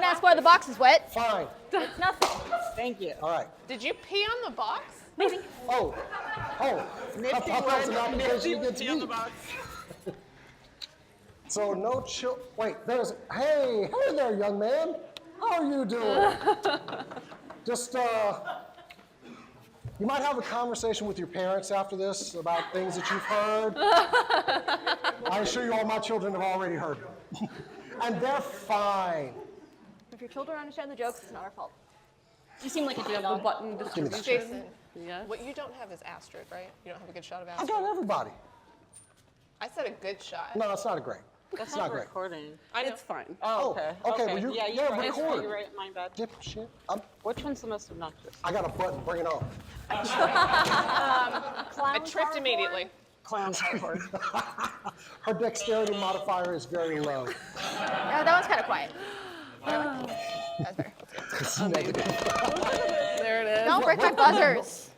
Don't ask why the box is wet. Fine. It's nothing. Thank you. All right. Did you pee on the box? Maybe. Oh. Nifty That was an word, application nifty against on me. the box. So no wait, hey there, young man. How are you doing? Just, you might have a conversation with your parents after this about things that you've heard. I assure you all my children have already heard them. And they're fine. If your children understand the jokes, it's not our fault. You seem like a We have the dog. button distribution. Jason, Yes. what you don't have is Astrid, right? You don't have a good shot of I Astrid? got everybody. I said a good shot. No, it's not a great. That's It's not great. recording. I know. It's fine. Oh, okay. okay, well, yeah, you're right. recording. You're right. My bad. Dipshit. Which one's the most obnoxious? I got a button, bring it on. I tripped immediately. Clown cardboard. Her dexterity modifier is very low. Yeah, that one's kind of quiet. That's fair. It's negative. There it is. Don't break my buzzers.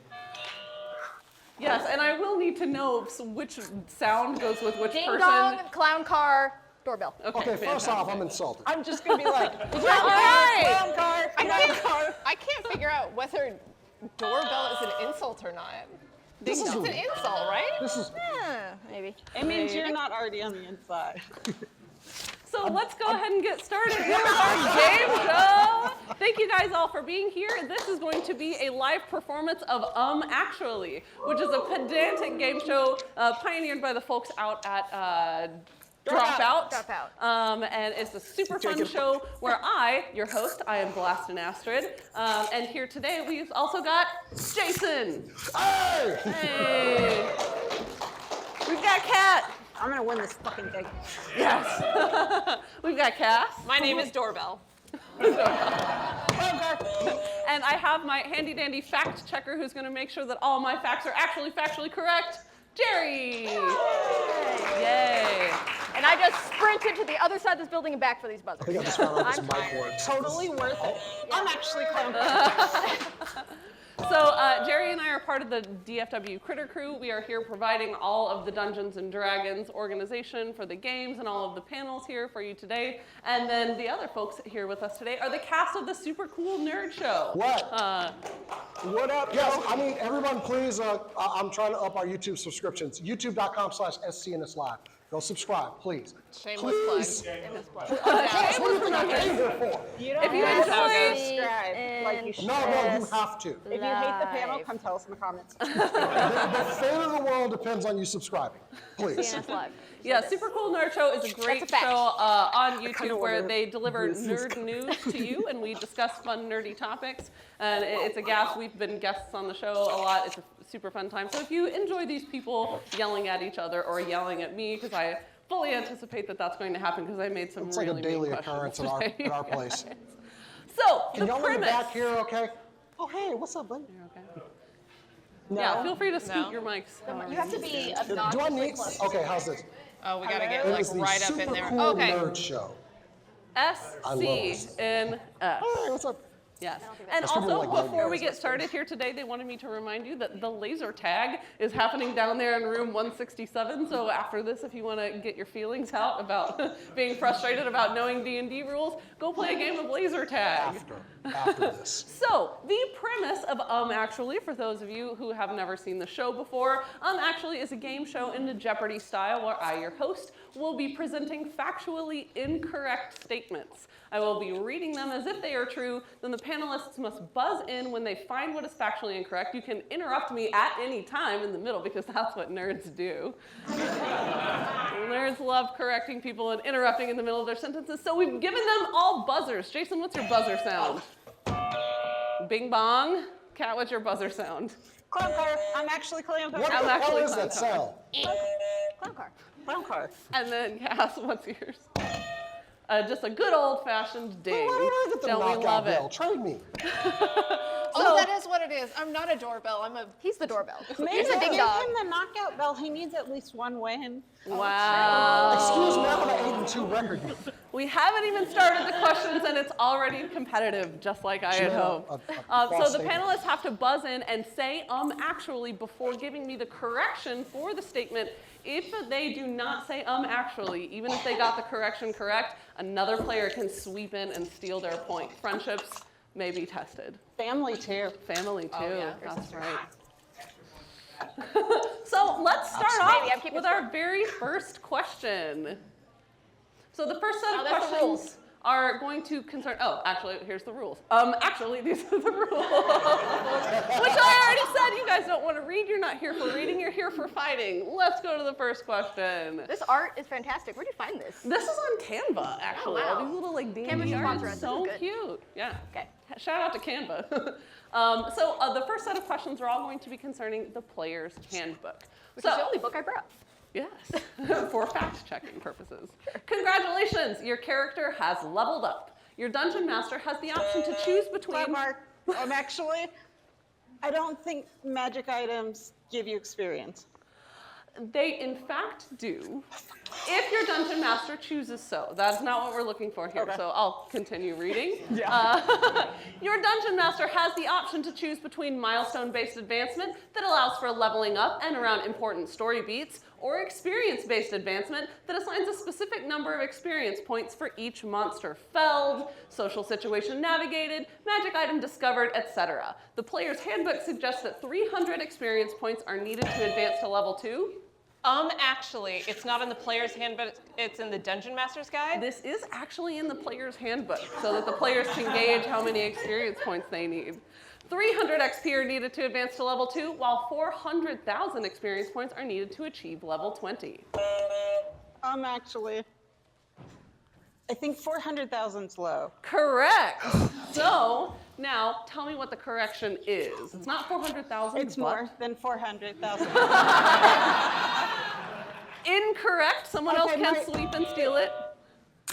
Yes, and I will need to know which sound goes with which Ding person. dong, clown car, doorbell. Okay, first off, I'm insulted. I'm just gonna be like, All right. clown car, clown car. I can't figure out whether doorbell is an insult or not. This It's is an insult, right? this is Maybe. It means you're not already on the inside. So let's go ahead and get started here with our game show. Thank you guys all for being here. This is going to be a live performance of Actually, which is a pedantic game show pioneered by the folks out at Dropout. Dropout. And it's a super fun show where I, your host, I am Blast and Astrid. And here today we've also got Jason. hey! Hey. We've got Kat. I'm gonna win this fucking thing. Yes. We've got Cass. My name is Doorbell. And I have my handy dandy fact checker who's going to make sure that all my facts are actually factually correct, Jerry. Yay. And I just sprinted to the other side of this building and back for these I buzzers. think I just found out this I'm mic tired. works. Totally worth it. I'm actually clown car. So Jerry and I are part of the DFW Critter Crew. We are here providing all of the Dungeons and Dragons organization for the games and all of the panels here for you today. And then the other folks here with us today are the cast of the Super Cool Nerd Show. What? What up, Yes, I mean, everyone please, I'm trying to up our YouTube subscriptions. YouTube.com/SCNSLive. Go subscribe, please. Shameless Please. plug. That's what I came here for. You don't If you have to enjoyed- subscribe like you should. No, you have to. If you hate the panel, come tell us in the comments. The fate of the world depends on you subscribing. Please. CNS Live. Yeah, Super Cool Nerd Show is a great That's a fact. show on YouTube where wonder they deliver this is nerd news to you, and we discuss fun, nerdy topics. And it's a gas. We've been guests on the show a lot. It's a super fun time. So if you enjoy these people yelling at each other or yelling at me, because I fully anticipate that that's going to happen because I made some It's like really a daily mean questions occurrence today. at our place. So Can the y'all in the premise. back here, okay? Oh, hey, what's up, buddy? You're okay. Yeah, feel free to scoot No. your mics. You have to be Do I obnoxiously need? close. Okay, how's this? Oh, we gotta get It like is the right up Super in there. Cool Okay. Nerd Show. SCNS. Hey, what's up? Yes. And That's probably also, like before we logo. get started here today, they wanted me to remind you that the laser tag is happening down there in room 167. So after this, if you want to get your feelings out about being frustrated about knowing D&D rules, go play a game of laser tag. After this. So, the premise of Actually, for those of you who have never seen the show before, Actually is a game show in the Jeopardy style where I, your host, will be presenting factually incorrect statements. I will be reading them as if they are true, then the panelists must buzz in when they find what is factually incorrect. You can interrupt me at any time in the middle because that's what nerds do. Nerds love correcting people and interrupting in the middle of their sentences, so we've given them all buzzers. Jason, what's your buzzer sound? Bing bong. Kat, what's your buzzer sound? Clown car. I'm actually clown car. What I'm the hell actually is that sound? Clown car. Clown car. And then Cass, what's yours? Just a good old-fashioned ding. Why did I get the Don't we knockout love bell? it? Trade me. Oh, that is what it is. I'm not a doorbell. He's the doorbell. Maybe He's a ding give dong. him the knockout bell. He needs at least one win. Wow. Excuse me, I have an 8-2 record. We haven't even started the questions and it's already competitive, just like I had Sure, hoped. a So false the statement. panelists have to buzz in and say actually before giving me the correction for the statement If they do not say actually, even if they got the correction correct, another player can sweep in and steal their point. Friendships may be tested. Family too. Family too, yeah. that's right. So let's start Maybe, I'm off keeping with our very first question. So the first set of that's the questions rules. are going to concern, actually, here's the rules. Actually, these are the rules. Which I already said, you guys don't want to read, you're not here for reading, you're here for fighting. Let's go to the first question. This art is fantastic. Where'd you find this? This is on Canva, actually. Oh, wow. All these little like Canva D&D should art sponsor is us. so This is good. cute. Yeah. Okay. Shout out to Canva. So the first set of questions are all going to be concerning the player's handbook. Which is the only book I brought. Yes, for fact-checking purposes. Congratulations, your character has leveled up. Your dungeon master has the option to choose between. Mark, actually, I don't think magic items give you experience. They in fact do, if your dungeon master chooses so. That's not what we're looking for here, Okay. so I'll continue reading. Yeah. Your dungeon master has the option to choose between milestone-based advancement that allows for leveling up and around important story beats, or experience-based advancement that assigns a specific number of experience points for each monster felled, social situation navigated, magic item discovered, etc. The player's handbook suggests that 300 experience points are needed to advance to level 2. Actually, it's not in the player's handbook, it's in the Dungeon Master's Guide. This is actually in the player's handbook, so that the players can gauge how many experience points they need. 300 XP are needed to advance to level 2, while 400,000 experience points are needed to achieve level 20. Actually, I think 400,000's low. Correct. So now tell me what the correction is. It's not 400,000. It's more than 400,000. Incorrect. Someone else Okay, can my- sweep and steal it.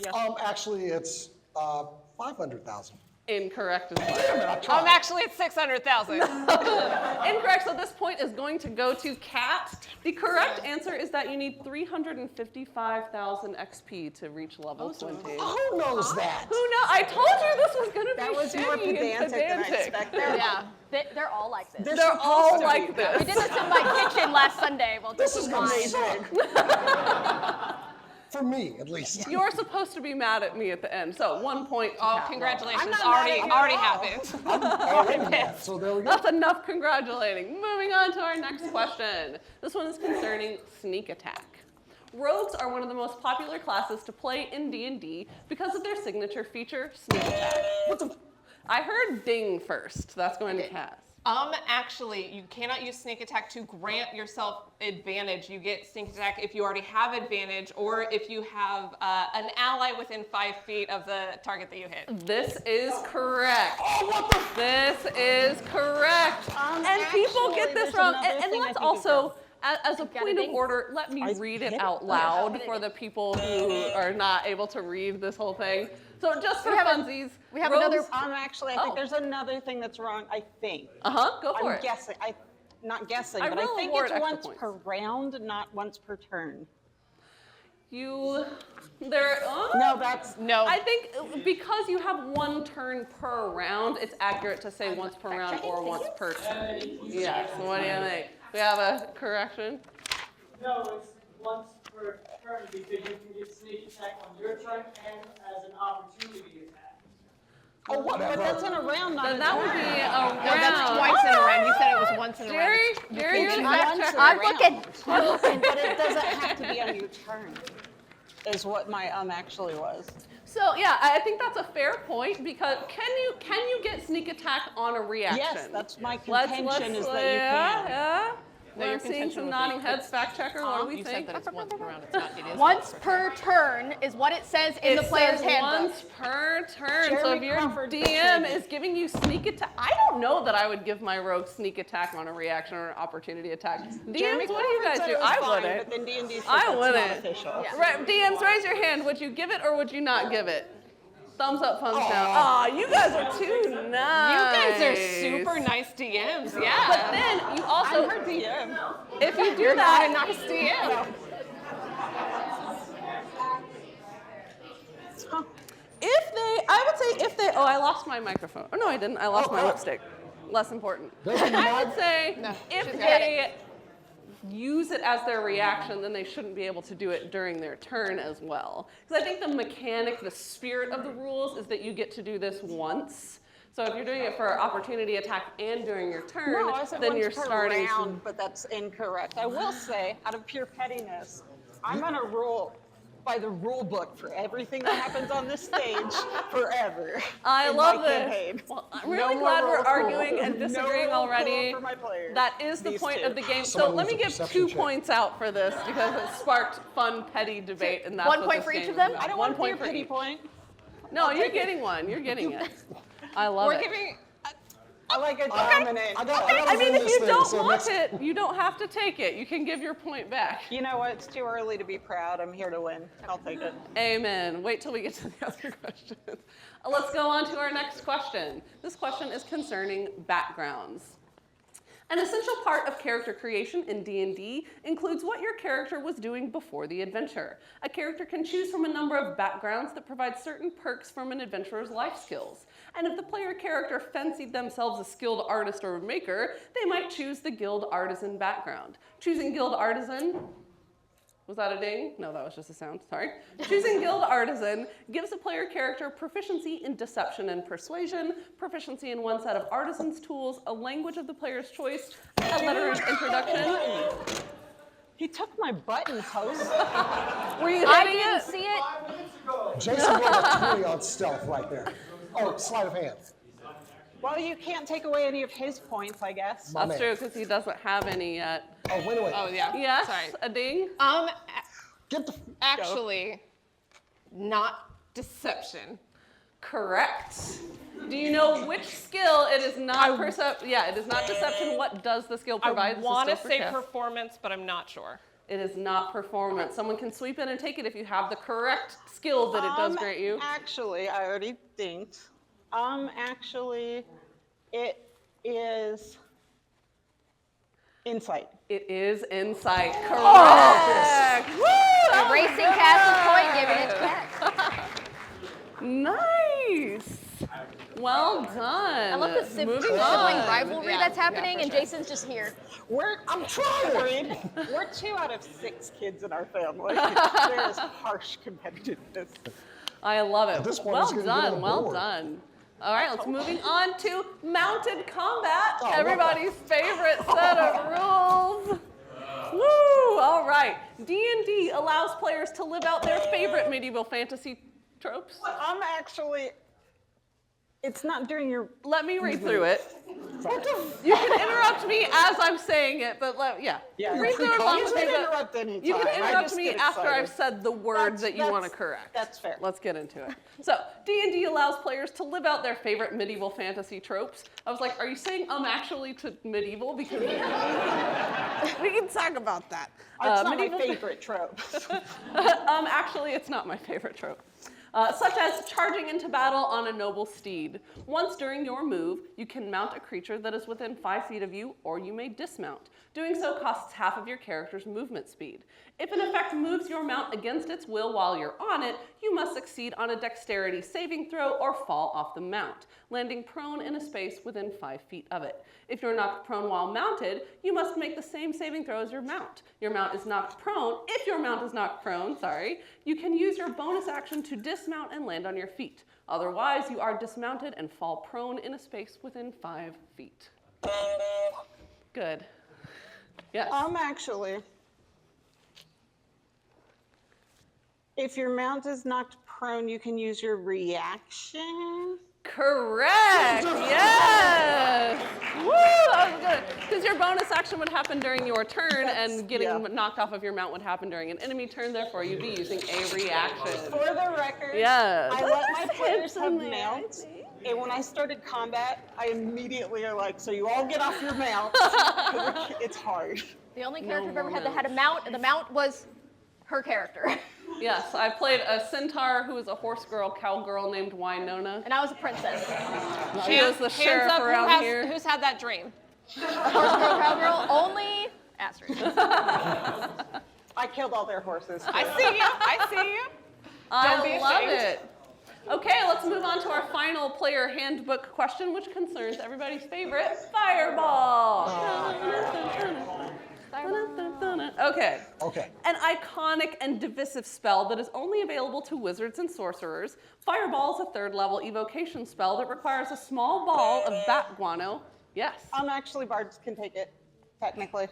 Yes. Actually, it's 500,000. Incorrect as well. Damn it, I tried. Actually, it's 600,000. Incorrect, so this point is going to go to Kat. The correct answer is that you need 355,000 XP to reach level 20. Who knows that? Who knows? I told you this was going to be That was more shitty and pedantic than I expected. Yeah. They're all like this. They're all like We this. did this in my kitchen last Sunday. Well, This is fine. amazing. For me, at least. You're supposed to be mad at me at the end, so 1 point to Oh, Kat. congratulations. I'm not Already mad at you at all. happened. Already mad, so there we go. That's enough congratulating. Moving on to our next question. This one is concerning sneak attack. Rogues are one of the most popular classes to play in D&D because of their signature feature, sneak attack. I heard ding first. That's going to Cass. Actually, you cannot use sneak attack to grant yourself advantage. You get sneak attack if you already have advantage or if you have an ally within 5 feet of the target that you hit. This is correct. This is correct. And people get actually, this there's wrong. another And thing I let's think is also, as a got point a of ding. order, let me read it out loud for the people who are not able to read this whole thing. So just for funsies, we have rogues- another- Actually, I think there's another thing that's wrong, I think. Go for I'm it. guessing. Not guessing, I but I will think award it's extra once points. per round, not once per turn. No, that's No. I think because you have 1 turn per round, it's accurate to say once per round or once per turn. Yes, what do you think? We have a correction? No, it's once per turn because you can get sneak attack on your turn and as an opportunity attack. Oh, whatever. But that's in a round, not Then a that would turn. be a round. No, that's twice in a round. You said it was once in a round. Jerry, you're the can fact once checker. in a I'm round. looking. But it doesn't have to be on your turn, is what my actually was. So yeah, I think that's a fair point because can you get sneak attack on a reaction? Yes, that's my Let's contention is that you yeah, can. yeah. No, your I'm seeing contention some was nodding that heads. Fact checker, what do we You think? said that it's once per round. It's not. It is Once per turn is what it says in the It player's says handbook. once per turn. So Jeremy if your Crawford DM pictured is giving you sneak attack, I don't know that I would give my rogue sneak attack on a reaction or an opportunity attack. Jeremy DMs, what do you Crawford guys said do? it was I fine, wouldn't. But then D&D says I that's not wouldn't. official. Yeah. Right, DMs, raise your hand. Would you give it or would you not give it? Thumbs up, thumbs down. Aw, you guys are too nice. You guys are super nice DMs. But Yeah. then you also, I'm her DM. if you do You're that, not a nice DM. I would say if they, oh, I lost my microphone. Oh, no, I didn't. I lost my lipstick. Less important. There's a I mod- would say No, if she's got they use it as their reaction, then they shouldn't be able to do it during their turn as well. Because I think the mechanic, the spirit of the rules is that you get to do this once. So if you're doing it for opportunity attack and during your turn, No, I said then once you're per starting round, but that's incorrect. I will say, out of pure pettiness, I'm gonna rule by the rule book for everything that happens on this stage forever. I in love my this. campaign. Well, I'm No really more glad we're roll cool. arguing and No disagreeing roll already. cool for my players. That is the These point two. of the game. So Someone let me needs a give perception 2 check. points out for this because it sparked fun, petty debate, and that's One what point this for each game of them? is I about. don't 1 want point your for pity each. point. No, I'll you're take it. getting one. You're getting it. I love We're it. giving. I like a dominant. I gotta I mean, win if this you thing, don't so want next- it, you don't have to take it. You can give your point back. You know what? It's too early to be proud. I'm here to win. I'll take it. Amen. Wait till we get to the other questions. Let's go on to our next question. This question is concerning backgrounds. An essential part of character creation in D&D includes what your character was doing before the adventure. A character can choose from a number of backgrounds that provide certain perks from an adventurer's life skills. And if the player character fancied themselves a skilled artist or maker, they might choose the guild artisan background. Choosing guild artisan, was that a ding? No, that was just a sound, sorry. Choosing guild artisan gives a player character proficiency in deception and persuasion, proficiency in one set of artisan's tools, a language of the player's choice, a letter of introduction. He took my button, host. Were you I hitting didn't it? see it. Jason rolled a 20 on stealth right there. Oh, sleight of hand. Well, you can't take away any of his points, I guess. My That's man. true, because he doesn't have any yet. Oh, wait a minute. Oh yeah. Yes, Sorry. a ding. Get the. Actually, not deception. Correct. Do you know which skill it is not it is not deception. What does the skill provide? I want to It's a skill say for chess. performance, but I'm not sure. It is not performance. Someone can sweep in and take it if you have the correct skill that it does grant you. Actually, I already think. Actually, it is insight. It is insight. Correct. Woo! that was Erasing good Cass's one. point, giving it back. Nice. Well done. I love the Moving sibling on. rivalry that's happening, for and sure. Jason's just here. I'm trying. We're 2 out of 6 kids in our family. There is harsh competitiveness. I love it. At this point, well he's gonna get on done. the Well board. done. All right, let's moving on to mounted combat. Oh, Everybody's favorite set of rules. Woo! All right. D&D allows players to live out their favorite medieval fantasy tropes. Actually, it's not during your. Let me read through it. You can interrupt me as I'm saying it, but read through it along You with can me. but interrupt anytime. You can I interrupt just me get after excited. I've said the word that you want to That's- correct. that's fair. Let's get into it. So, D&D allows players to live out their favorite medieval fantasy tropes. I was like, are you saying actually to medieval? Because we can talk about that. It's not my medieval- favorite trope. Actually, it's not my favorite trope. Such as charging into battle on a noble steed. Once during your move, you can mount a creature that is within 5 feet of you, or you may dismount. Doing so costs half of your character's movement speed. If an effect moves your mount against its will while you're on it, you must succeed on a dexterity saving throw or fall off the mount, landing prone in a space within 5 feet of it. If you're knocked prone while mounted, you must make the same saving throw as your mount. Your mount is knocked prone. If your mount is knocked prone, you can use your bonus action to dismount and land on your feet. Otherwise, you are dismounted and fall prone in a space within 5 feet. Good. Yes. Actually, if your mount is knocked prone, you can use your reaction. Correct. Yes. Woo, that was good. Because your bonus action would happen during your turn, and getting knocked off of your mount would happen during an enemy turn. Therefore, you'd be using a reaction. For the record, Yes. I let my There's players hints have in there, mounts, and when I started combat, I immediately are like, so you all get off your mounts. It's hard. The only character I've ever had that had a mount, and the mount was her character. Yes, I played a centaur who was a horse girl, cowgirl named Winona. And I was a princess. She was the sheriff Hands up, around here. who's had that dream? Horse girl, cowgirl, only asterisk. I killed all their horses. I see you. I see you. Don't be I love ashamed. it. Okay, let's move on to our final player handbook question, which concerns everybody's favorite, fireball. Okay. Okay. An iconic and divisive spell that is only available to wizards and sorcerers. Fireball is a 3rd level evocation spell that requires a small ball of bat guano. Yes. Actually, bards can take it, technically.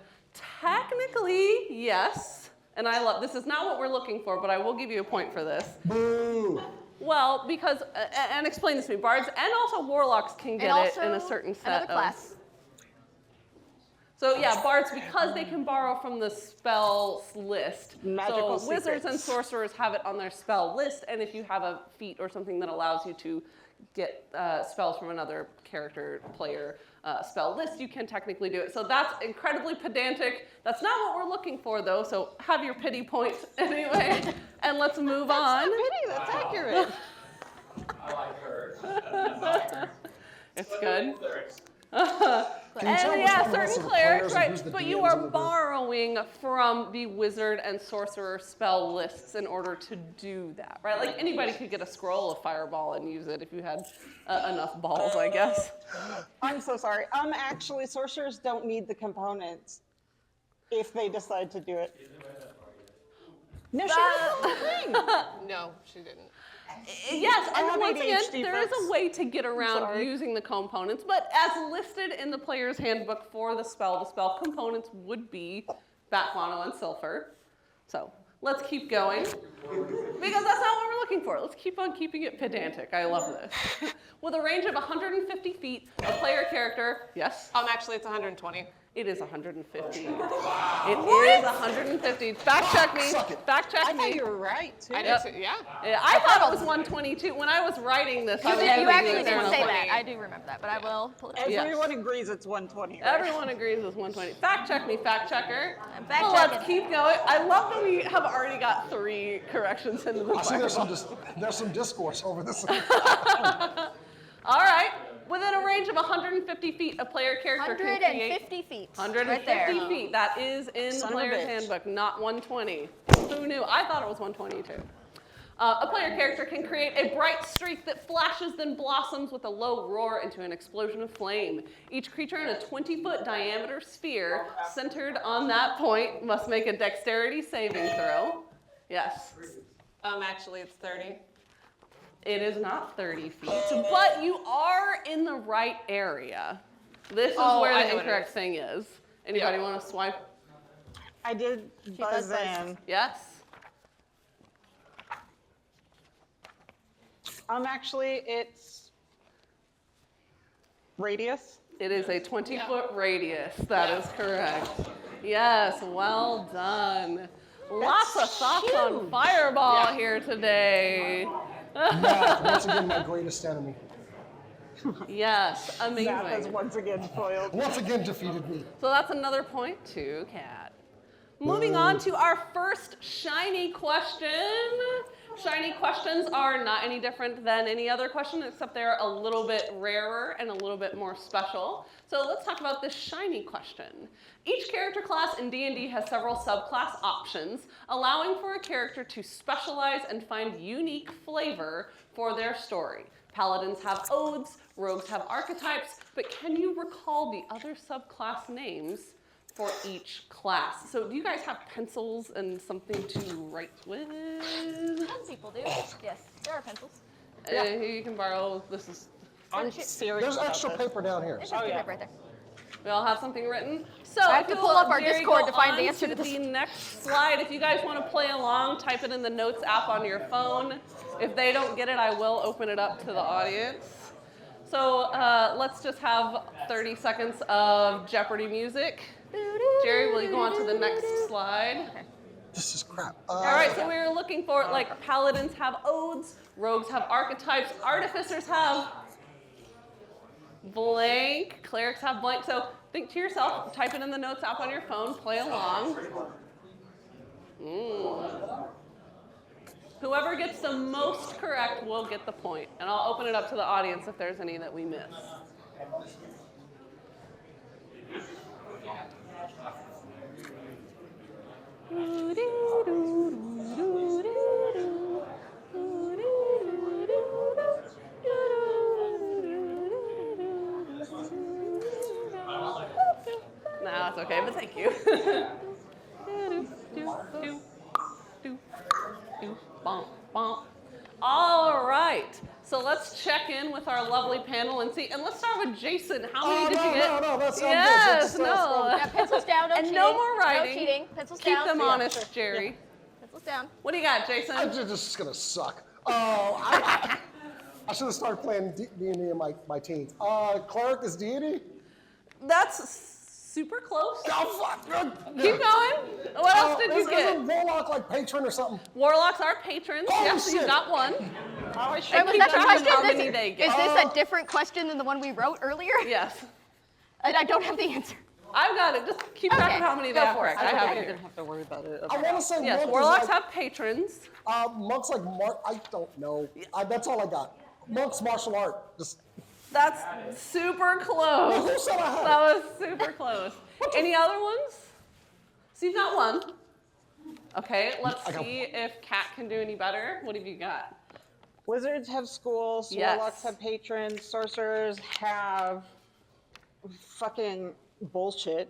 Technically, yes. And I love, this is not what we're looking for, but I will give you a point for this. Boo. Well, because, and explain this to me, bards and also warlocks can get it in a certain set another of. class. So yeah, bards, because they can borrow from the spells list. Magical so wizards and secrets. sorcerers have it on their spell list, and if you have a feat or something that allows you to get spells from another character player spell list, you can technically do it. So that's incredibly pedantic. That's not what we're looking for though, so have your pity point anyway, and let's move on. Pity, that's accurate. I like her. It's good. Can you tell And which yeah, one of us certain are the clerics, players and who's right? the But you DMs are in the group? borrowing from the wizard and sorcerer spell lists in order to do that, right? Like anybody could get a scroll of fireball and use it if you had enough balls, I guess. I'm so sorry. Actually, sorcerers don't need the components if they decide to do it. No, she has the whole thing. No, she didn't. Yes, I and have once again, ADHD, there is folks. a way to get around Sorry. using the components, but as listed in the player's handbook for the spell components would be bat guano and sulfur. So let's keep going, because that's not what we're looking for. Let's keep on keeping it pedantic. I love this. With a range of 150 feet, a player character, yes? Actually, it's 120. It is 150. It is 150. Fact check me. Suck it. Fact check I me. thought you were right, too. I Yep. did too, yeah. Yeah, I thought it was 122. When I was writing this, I was You thinking actually it was didn't say 120. that. I do remember that, but I will pull it up. Yes. Everyone agrees it's 120, right? Everyone agrees it's 120. Fact check me, fact checker. I'm fact Well, let's checking. keep going. I love that we have already got 3 corrections into the I see there's fireball. there's some discourse over this. All right. Within a range of 150 feet, a player character can create 150 feet. 150 right there. feet. That is in the Son of a player's bitch. handbook, not 120. Who knew? I thought it was 122. A player character can create a bright streak that flashes, then blossoms with a low roar into an explosion of flame. Each creature in a 20-foot diameter sphere centered on that point must make a dexterity saving throw. Yes. Actually, it's 30. It is not 30 feet, but you are in the right area. This is where I the know what it incorrect is. thing is. Anybody Yeah. want to swipe? I did buzz in. Yes. Actually, it's radius. It is a 20-foot radius. That is correct. Yes, well done. Lots of thoughts on Fireball here today. Math, once again, my greatest enemy. Yes, That has amazing. once again foiled. Once again defeated me. So that's another point to Kat. Moving on to our first shiny question. Shiny questions are not any different than any other question, except they're a little bit rarer and a little bit more special. So let's talk about this shiny question. Each character class in D&D has several subclass options, allowing for a character to specialize and find unique flavor for their story. Paladins have oaths, rogues have archetypes, but can you recall the other subclass names for each class? So do you guys have pencils and something to write with? Some people do. Yes, there are pencils. You can borrow, this is, I'm serious There's about extra this. paper down here. There's Oh, just yeah. right there. we all have something written. So I have to if pull you'll, up our Jerry, Discord go to find the on answer to to this. the next slide. If you guys want to play along, type it in the notes app on your phone. If they don't get it, I will open it up to the audience. So let's just have 30 seconds of Jeopardy music. Jerry, will you go on to the next slide? This is crap. All right, so we were looking for, like, paladins have oaths, rogues have archetypes, artificers have blank, clerics have blank. So think to yourself, type it in the notes app on your phone, play along. Whoever gets the most correct will get the point. And I'll open it up to the audience if there's any that we miss. No, it's okay, but thank you. All right, so let's check in with our lovely panel and see. And let's start with Jason. How many did you get? No, that sounds Yes, good. no. Yeah, pencils down, no And cheating. no more writing. No cheating. Pencils Keep down. them honest, Jerry. Pencils down. What do you got, Jason? This is gonna suck. I should have started playing D&D in my teens. Cleric is deity? That's super close. Oh, fuck. Keep going. What else did you get? Isn't Warlock like patron or something? Warlocks are patrons. Oh, Yes, you shit. got one. Oh, I Wait, should was keep that the track of question? how many they get. Is this a different question than the one we wrote earlier? Yes. And I don't have the answer. I've got it. Just keep track Okay, of how many go they have for it. correct. I have it You're here. gonna have to worry about it. I want to say Yes, monk warlocks is like, have patrons. monks like I don't know. That's all I got. Monks martial art. Just That's super close. who said I had? That was super close. Any other ones? So you've got one. Okay, let's I got see if Kat can do any better. What have you got? Wizards have schools, Yes. warlocks have patrons, sorcerers have fucking bullshit.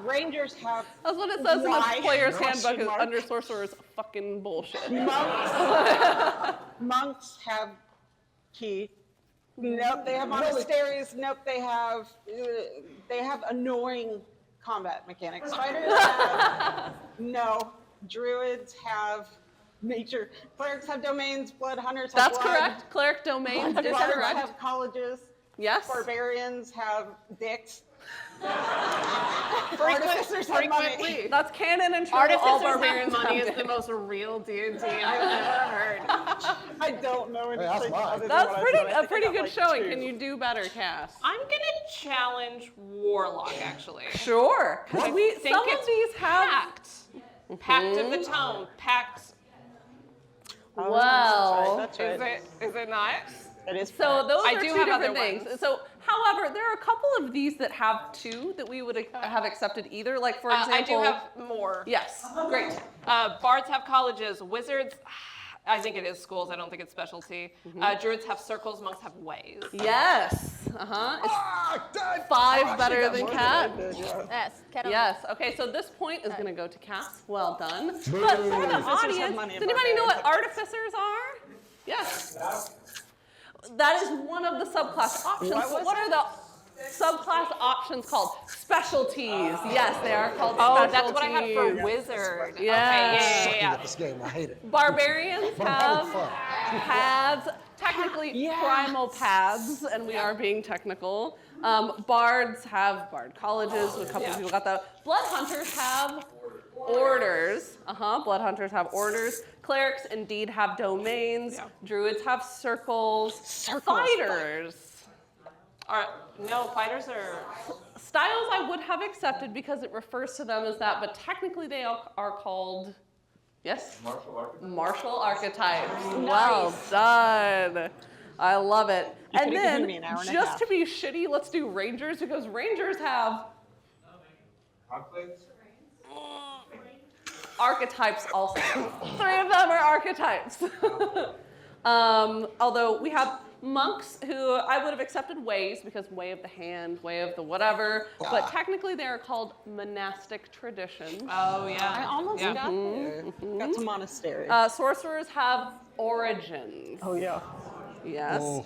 Rangers have That's what it says Why? in the player's Question handbook is mark. under sorcerers fucking bullshit. monks have key. Nope, they have monasteries. Nope, they have annoying combat mechanics. Fighters have no. Druids have nature. Clerics have domains. Blood hunters have That's blood. correct. Cleric domains is Bards correct. have colleges. Yes. Barbarians have dicks. Artificers have money. Frequently. That's canon and true. All Artificers barbarians have money have is the most real D&D I've ever heard. I don't know anything mine. other than That's what I pretty said. I a think I pretty got, good like, showing. 2. Can you do better, Cass? I'm gonna challenge Warlock, actually. Sure. 'Cause I we think some of it's these have. Pact. Pact of the Tome. Pact. Oh, Well, that's right. Is it not? It is. So those I are do two have different other things. ones. So, however, there are a couple of these that have two that we would have accepted either. Like for example, I do have more. Yes, great. Bards have colleges. Wizards, I think it is schools. I don't think it's specialty. Druids have circles. Monks have ways. Yes. It's Dad. 5 better than Cat. Yes. Cat Yes. Okay, so this point is going to go to Cass. Well done. But for the Artificers have audience, money does and anybody know what barbarians artificers are? Yes. That is one of the subclass options. What are the subclass options called? Specialties. Yes, they are called specialties. That's what I had for wizard. Yeah. Okay, yeah. At this game, I hate it. Barbarians But I'm having have fun. paths, technically primal paths, and we are being technical. Bards have bard colleges. A couple of people got that. Blood hunters have orders. Blood hunters have orders. Clerics indeed have domains. Druids have circles. Fighters. No, fighters are. Styles I would have accepted because it refers to them as that, but technically they are called, yes? Martial archetypes. Well done. I love it. And could've given me then, an hour and a just half. to be shitty, let's do rangers because rangers have archetypes also. 3 of them are archetypes. Although we have monks who I would have accepted ways because way of the hand, way of the whatever, but technically they are called monastic traditions. Oh, yeah. I almost Yeah. got there. Got to monastery. Sorcerers have origins. oh yeah. Yes. Oh.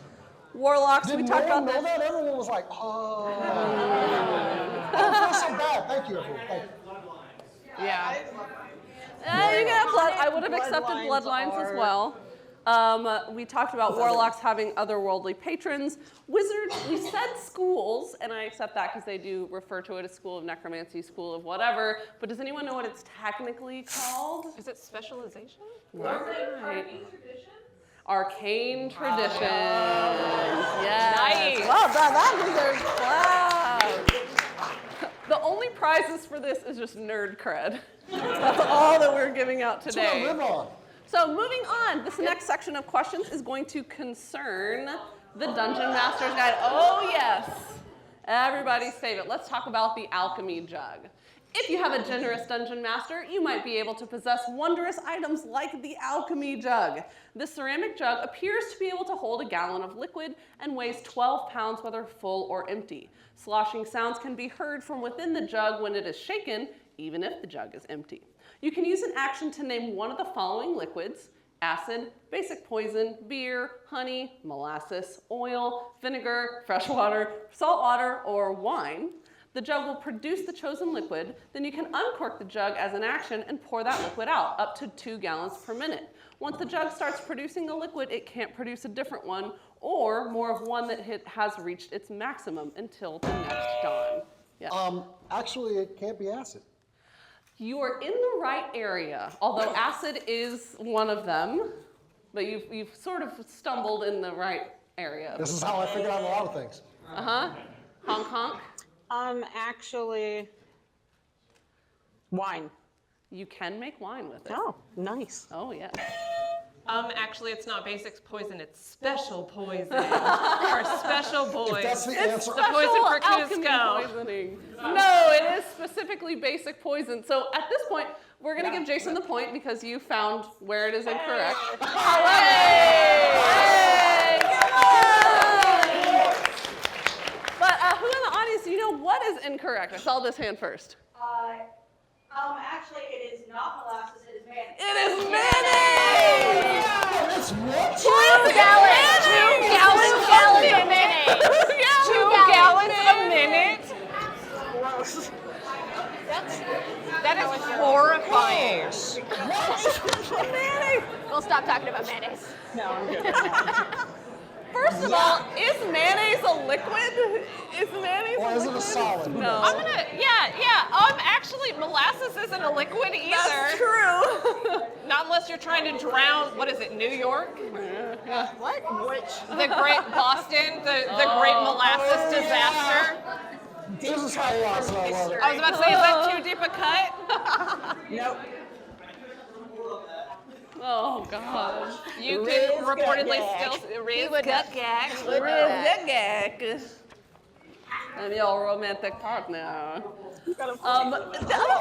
Warlocks, Did we no talked one about know this. that? Everyone was like, oh. I don't feel so bad. Thank you, everyone. Thank you. Yeah. You get a blood. I would have accepted Bloodlines bloodlines as are- well. We talked about warlocks having otherworldly patrons. Wizards, we said schools, and I accept that because they do refer to it as school of necromancy, school of whatever. But does anyone know what it's technically called? Is it specialization? Right. Arcane traditions. Yes. Nice. Well done. That deserves claps. The only prizes for this is just nerd cred. That's all that we're giving out That's what I today. live on. So moving on, this next section of questions is going to concern the Dungeon Master's Guide. Oh yes, everybody's favorite. Let's talk about the alchemy jug. If you have a generous dungeon master, you might be able to possess wondrous items like the alchemy jug. This ceramic jug appears to be able to hold a gallon of liquid and weighs 12 pounds whether full or empty. Sloshing sounds can be heard from within the jug when it is shaken, even if the jug is empty. You can use an action to name one of the following liquids: acid, basic poison, beer, honey, molasses, oil, vinegar, fresh water, salt water, or wine. The jug will produce the chosen liquid, then you can uncork the jug as an action and pour that liquid out, up to 2 gallons per minute. Once the jug starts producing a liquid, it can't produce a different one, or more of one that has reached its maximum until the next dawn. Yes. Actually, it can't be acid. You are in the right area, although acid is one of them, but you've sort of stumbled in the right area. This is how I figure out a lot of things. Uh-huh. Honk honk. Actually, wine. You can make wine with it. Oh, nice. Oh, yeah. Actually, it's not basic poison, it's special poison. Or special boys. If that's the answer, The poison for alchemy Cusco. poisoning. No, it is specifically basic poison. So at this point, we're going to give Jason the point because you found where it is incorrect. Hooray! Come on! But who in the audience, do you know what is incorrect? I saw this hand first. Actually, it is not molasses, it is mayonnaise. It is mayonnaise! it's what? 2 gallons! 2 gallons of mayonnaise! 2 gallons a minute? That is horrifying. Mayonnaise! We'll stop talking about mayonnaise. No, I'm good. First of all, is mayonnaise a liquid? Is mayonnaise Or a is it liquid? a solid? Who No. knows? Actually, molasses isn't a liquid either. That's true. Not unless you're trying to drown, what is it, New York? What? The great Boston, the great molasses disaster. This is how lost I love it. I was about to say, is that too deep a cut? Nope. Oh, God. You Riz could reportedly gut still He would gut not. gag. I'm your romantic partner. The other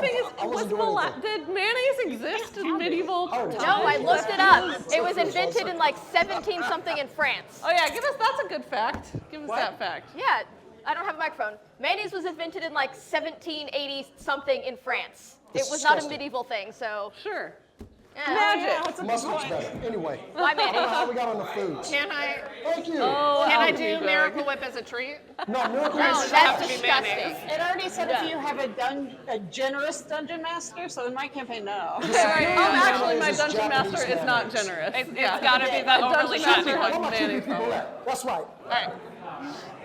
thing is, I wasn't doing anything. did mayonnaise exist in medieval times? No, I looked it up. It was invented in like 17 something in France. Oh yeah, that's a good fact. Give us that fact. Yeah, I don't have a microphone. Mayonnaise was invented in like 1780 something in France. It was not a Disgusting. medieval thing, so Sure. yeah. Magic. Mustard's better. Anyway, Why I don't know mayonnaise? how we got on the foods. Can I Thank you. Oh, can I alchemy do jug. Miracle Whip as a treat? No, miracle No, is have that's to be disgusting. mayonnaise. It already said if you have a generous dungeon master, so in my campaign, no. Actually, my Mayonnaise is dungeon Japanese master is not mayonnaise. generous. It's gotta be that A overly dungeon master fattening has How one. about two mayonnaise people problem. left? That's right. All right.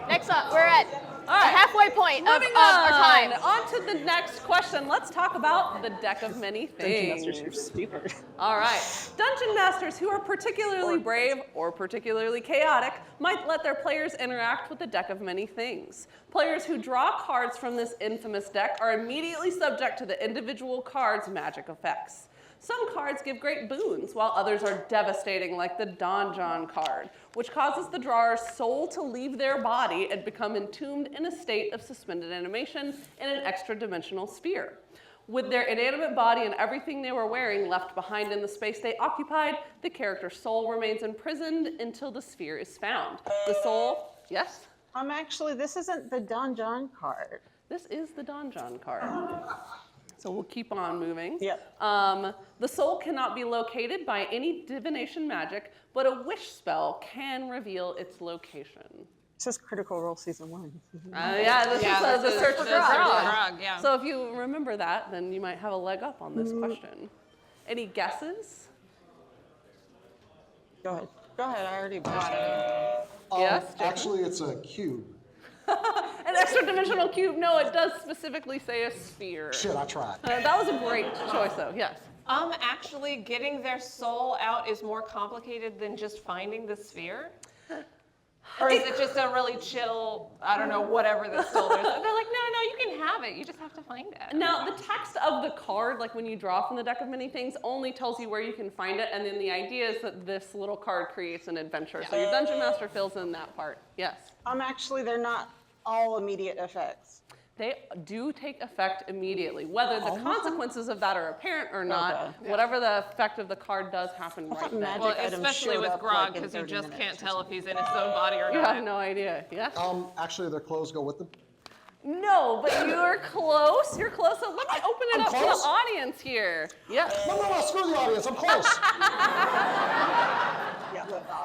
Next up, we're at All right. the halfway point of Moving our time. on to the next question. Let's talk about the deck of many things. You're stupid. All right. Dungeon masters who are particularly brave or particularly chaotic might let their players interact with the deck of many things. Players who draw cards from this infamous deck are immediately subject to the individual card's magic effects. Some cards give great boons, while others are devastating, like the Donjon card, which causes the drawer's soul to leave their body and become entombed in a state of suspended animation in an extra-dimensional sphere. With their inanimate body and everything they were wearing left behind in the space they occupied, the character's soul remains imprisoned until the sphere is found. The soul, yes? Actually, this isn't the Donjon card. This is the Donjon card. So we'll keep on moving. Yep. The soul cannot be located by any divination magic, but a wish spell can reveal its location. It says Critical Role Season 1. Yeah, this is the search for Grog. Grog. Yeah. So if you remember that, then you might have a leg up on this question. Any guesses? Go ahead. Go ahead, I already bought it. Yes, Jacob? Actually, it's a cube. An extra-dimensional cube? No, it does specifically say a sphere. Shit, I tried. That was a great choice, though. Yes. Actually, getting their soul out is more complicated than just finding the sphere. Or is it just a really chill, I don't know, whatever that's still there? They're like, no, you can have it. You just have to find it. Now, the text of the card, like when you draw from the deck of many things, only tells you where you can find it, and then the idea is that this little card creates an adventure. So your dungeon master fills in that part. Yes. Actually, they're not all immediate effects. They do take effect immediately. Whether the consequences of that are apparent or not, whatever the effect of the card does happen right then. magic Well, items especially showed with up, Grog, like, in because you 30 just minutes can't or tell if he's in his own body or You not. have no idea. Yeah. Actually, their clothes go with them. No, but you're close. You're close. So let me open it I'm up to close? the audience here. Yes. No, screw the audience. I'm close.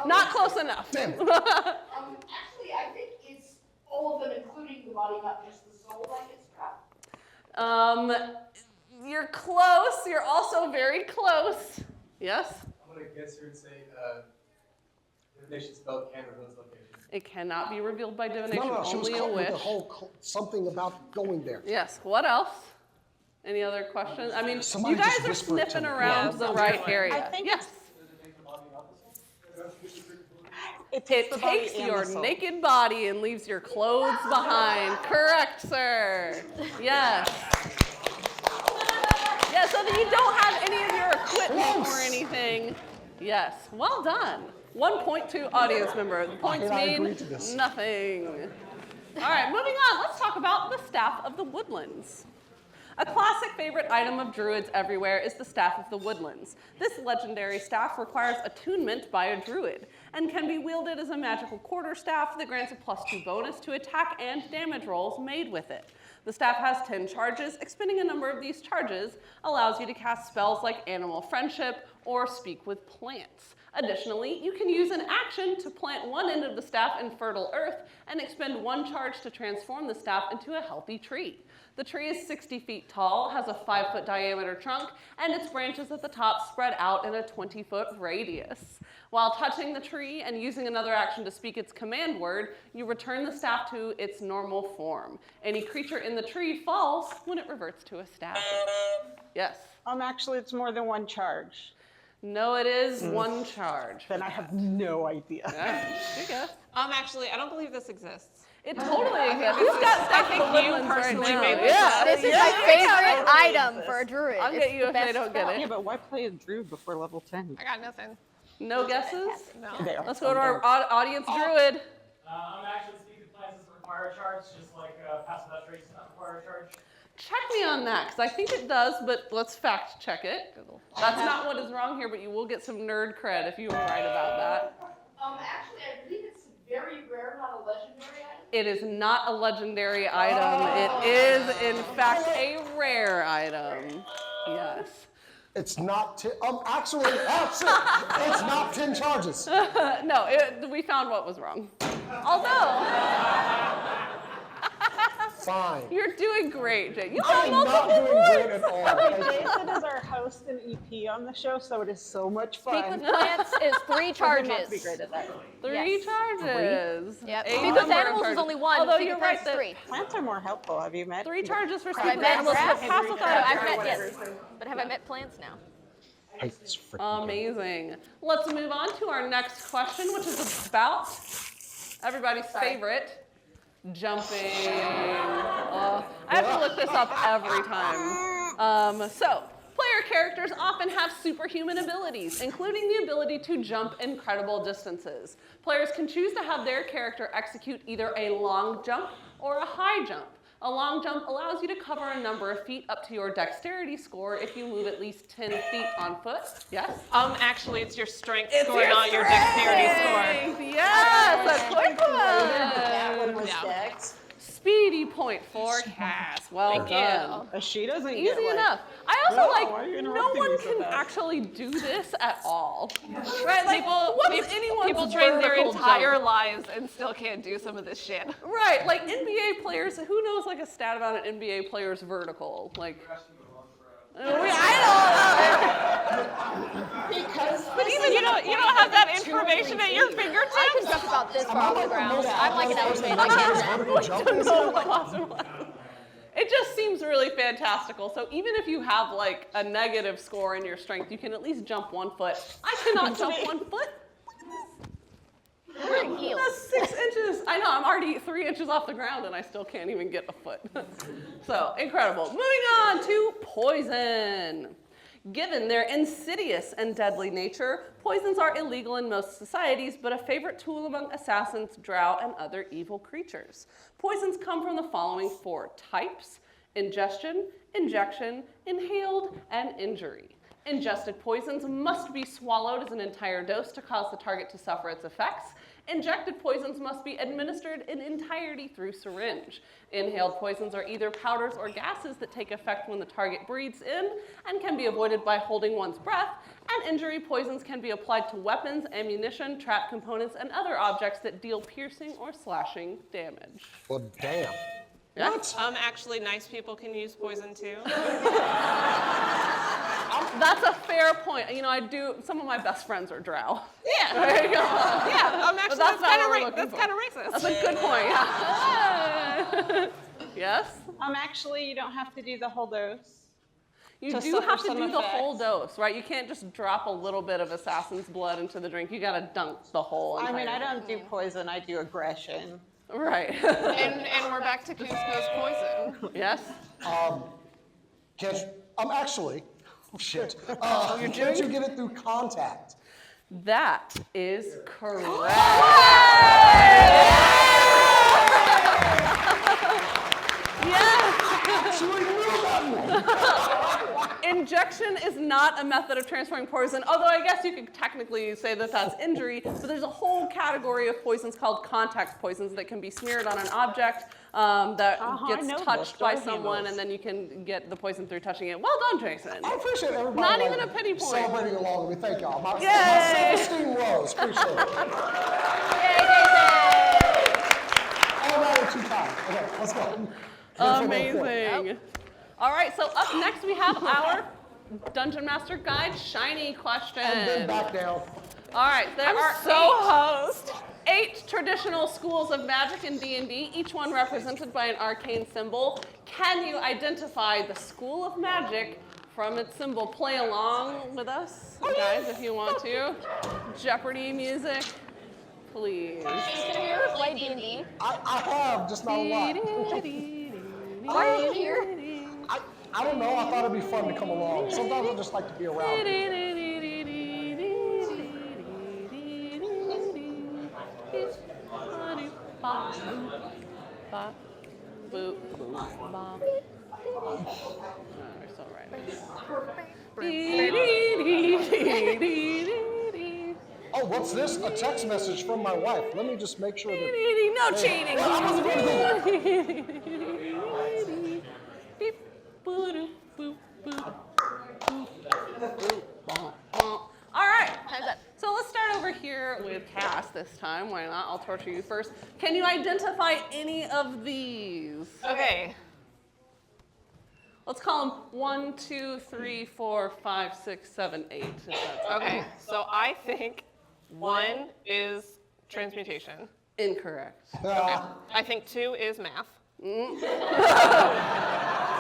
Not close enough. Damn it. Actually, I think it's all of them, including the body, not just the soul, like it's trapped. You're close. You're also very close. Yes? I'm gonna guess here and say divination spell can reveal its location. It cannot be revealed by divination. No, she was Only a caught with wish. the whole something about going there. Yes. What else? Any other questions? I mean, Somebody you guys just are whispered to sniffing me. around the right area. I think yes. It It takes the body takes and your the soul. naked body and leaves your clothes behind. Correct, sir. Yes. Yeah, so that you don't have any of your equipment or anything. Yes. Well done. 1 point to audience member. The points And I mean agree to this. nothing. All right, moving on. Let's talk about the Staff of the Woodlands. A classic favorite item of druids everywhere is the Staff of the Woodlands. This legendary staff requires attunement by a druid and can be wielded as a magical quarterstaff that grants a +2 bonus to attack and damage rolls made with it. The staff has 10 charges. Expending a number of these charges allows you to cast spells like Animal Friendship or Speak with Plants. Additionally, you can use an action to plant one end of the staff in fertile earth and expend 1 charge to transform the staff into a healthy tree. The tree is 60 feet tall, has a 5-foot diameter trunk, and its branches at the top spread out in a 20-foot radius. While touching the tree and using another action to speak its command word, you return the staff to its normal form. Any creature in the tree falls when it reverts to a staff. Yes. Actually, it's more than 1 charge. No, it is 1 charge. Then I have no idea. Yeah, there you go. Actually, I don't believe this exists. It totally exists. Who's got Staff think of the you Woodlands right personally now? made this Yeah. This is my favorite item for a druid. I'll It's get you the if they best don't get spell. Yeah, it. but why play a druid before level 10? I got nothing. No guesses? No. They are Let's go to our fun, audience druid. I'm actually speaking plans doesn't require a charge, just like pass without trace does not require a charge. Check me on that, because I think it does, but let's fact check it. That's not what is wrong here, but you will get some nerd cred if you were right about that. Actually, I believe it's very rare, not a legendary item. It is not a legendary item. It is, in fact, a rare item. Yes. It's not actually, that's it. It's not 10 charges. No, we found what was wrong. Although, Fine. you're doing great, Jay. You I'm got not multiple doing points. great at all. Jason is our host and EP on the show, so it is so much fun. Speak with plants is 3 charges. Not to be great at that. 3 Yes. charges. Yep. A Speak with number of animals is charges. only 1. Although Speak you're with right plants is that 3. Plants are more helpful. Have you met? 3 charges for Have I speak with met animals. grass? Pass No, without I've a met trace. yes. But have I met plants now? Hey, it's freaking Amazing. Let's move on to our next question, which is about everybody's favorite, jumping. I have to look this up every time. So, player characters often have superhuman abilities, including the ability to jump incredible distances. Players can choose to have their character execute either a long jump or a high jump. A long jump allows you to cover a number of feet up to your dexterity score if you move at least 10 feet on foot. Yes? Actually, it's your strength score, not your dexterity score. Yes, a quick That one. one was Yeah. Dex. Speedy point for Cass. Well Thank done. She doesn't Easy get like, enough. I also No, why are you like, no interrupting me one so can fast? actually do this at all. Right? Like, what's anyone's People train their vertical entire jump? lives and still can't do some of this shit. Right, like NBA players, who knows like a stat about an NBA player's vertical? Like, because Even you don't have that information at your I can fingertips. jump about this far off the ground. most I'm like an athletes elephant. I can't vertical jump. it just seems really fantastical. So even if you have like a negative score in your strength, you can at least jump 1 foot. I cannot jump 1 foot. I'm wearing heels. That's 6 inches. I know, I'm already 3 inches off the ground and I still can't even get a foot. So, incredible. Moving on to poison. Given their insidious and deadly nature, Poisons are illegal in most societies, but a favorite tool among assassins, drow, and other evil creatures. Poisons come from the following 4 types: ingestion, injection, inhaled, and injury. Ingested poisons must be swallowed as an entire dose to cause the target to suffer its effects. Injected poisons must be administered in entirety through syringe. Inhaled poisons are either powders or gases that take effect when the target breathes in and can be avoided by holding one's breath. And injury poisons can be applied to weapons, ammunition, trap components, and other objects that deal piercing or slashing damage. Well, damn. Yeah. What? Actually, nice people can use poison too. That's a fair point. You know, some of my best friends are drow. Yeah. There you go. Yeah, actually, that's not what we're looking that's for. kind of racist. That's a good point, yeah. Yes? Actually, you don't have to do the whole dose. You To do suffer have to some do the whole effects. dose, right? You can't just drop a little bit of assassin's blood into the drink. You gotta dunk the whole entire I don't do poison, I do aggression. Right. And we're back to Cusco's poison. Yes? Actually, oh shit. Can't you get it through contact? That is correct. Yes! Actually knew that one. Injection is not a method of transferring poison, although I guess you could technically say that that's injury, but there's a whole category of poisons called contact poisons that can be smeared on an object that I gets know touched this. by Don't someone, handle and then you can get the poison through touching it. Well done, Jason. I appreciate everybody. Not even a pity point. Celebrating along with me. Thank y'all. My Yay! self-esteem rose. Appreciate it. All right, 2 times. Okay, let's go. Amazing. All right, so up next we have our Dungeon Master Guide Shiny question. And then back down. All right, there are host. 8 traditional schools of magic in D&D, each one represented by an arcane symbol. Can you identify the school of magic from its symbol? Play along with us, guys, if you want to. Jeopardy music, please. Jason, have you ever played D&D? I have, just not a lot. Why are you here? I don't know. I thought it'd be fun to come along. Sometimes I just like to be around. Oh, what's this? A text message from my wife. Let me just make sure that. No cheating. Well, I wasn't going to do that. Beep, boo-doo, boop, boop, boop, boop, bom, bom. All right, so let's start over here with Cass this time. Why not? I'll torture you first. Can you identify any of these? Okay. Let's call them 1, 2, 3, 4, 5, 6, 7, 8. If that's Okay. So I think 1 is transmutation. incorrect. I think 2 is math.